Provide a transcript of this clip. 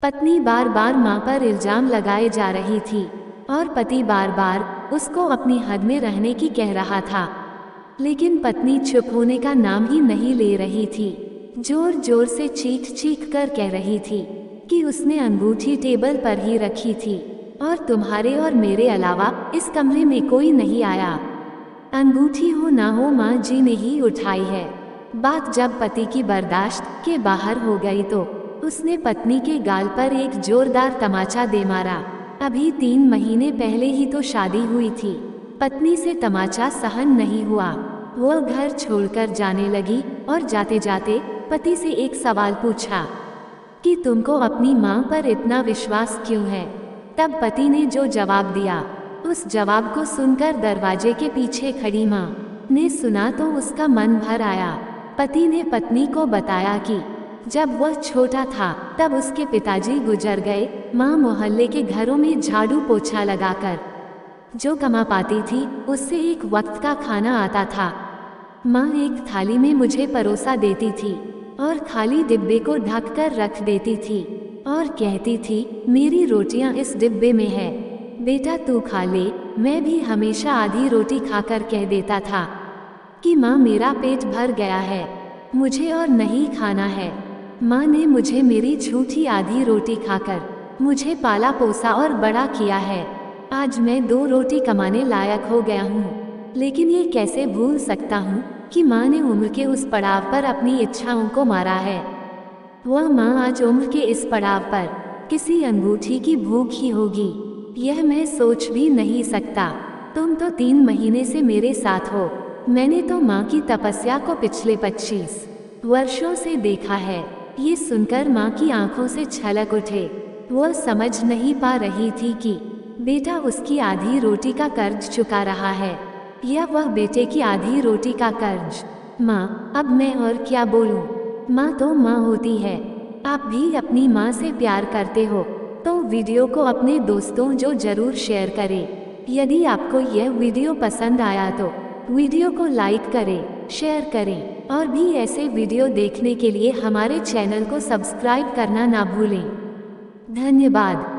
पत्नी बार बार मां पर इल्जाम लगाए जा रही थी और पति बार बार उसको अपनी हद में रहने की कह रहा था, लेकिन पत्नी चुप होने का नाम ही नहीं ले रही थी। जोर जोर से चीख चीख कर कह रही थी कि उसने अंगूठी टेबल पर ही रखी थी और तुम्हारे और मेरे अलावा इस कमरे में कोई नहीं आया। अंगूठी हो ना हो माँ जी ने ही उठाई है। बात जब पति की बर्दाश्त के बाहर हो गई तो उसने पत्नी के गाल पर एक जोरदार तमाचा दे मारा। अभी 3 महीने पहले ही तो शादी हुई थी। पत्नी से तमाचा सहन नहीं हुआ। वो घर छोड़कर जाने लगी और जाते जाते पति से एक सवाल पूछा कि तुमको अपनी माँ पर इतना विश्वास क्यों है। तब पति ने जो जवाब दिया, उस जवाब को सुनकर दरवाजे के पीछे खड़ी माँ ने सुना तो उसका मन भर आया। पति ने पत्नी को बताया कि जब वह छोटा था तब उसके पिताजी गुजर गए। माँ मोहल्ले के घरों में झाड़ू पोछा लगाकर जो कमा पाती थी उससे एक वक्त का खाना आता था। माँ एक थाली में मुझे परोसा देती थी और खाली डिब्बे को ढक कर रख देती थी और कहती थी मेरी रोटियां इस डिब्बे में है, बेटा तू खा ले। मैं भी हमेशा आधी रोटी खाकर कह देता था कि माँ मेरा पेट भर गया है, मुझे और नहीं खाना है। माँ ने मुझे मेरी झूठी आधी रोटी खाकर मुझे पाला पोसा और बड़ा किया है। आज मैं 2 रोटी कमाने लायक हो गया हूँ, लेकिन ये कैसे भूल सकता हूँ कि माँ ने उम्र के उस पड़ाव पर अपनी इच्छाओं को मारा है। वह माँ आज उम्र के इस पड़ाव पर किसी अंगूठी की भूख ही होगी, यह मैं सोच भी नहीं सकता। तुम तो 3 महीने से मेरे साथ हो। मैंने तो माँ की तपस्या को पिछले 25 वर्षों से देखा है। ये सुनकर माँ की आंखों से छलक उठे। वह समझ नहीं पा रही थी कि बेटा उसकी आधी रोटी का कर्ज चुका रहा है या वह बेटे की आधी रोटी का कर्ज। माँ अब मैं और क्या बोलूँ, माँ तो माँ होती है। आप भी अपनी माँ से प्यार करते हो तो वीडियो को अपने दोस्तों जो जरूर शेयर करें। यदि आपको यह वीडियो पसंद आया तो वीडियो को लाइक करें, शेयर करें और भी ऐसे वीडियो देखने के लिए हमारे चैनल को सब्सक्राइब करना ना भूलें। धन्यवाद।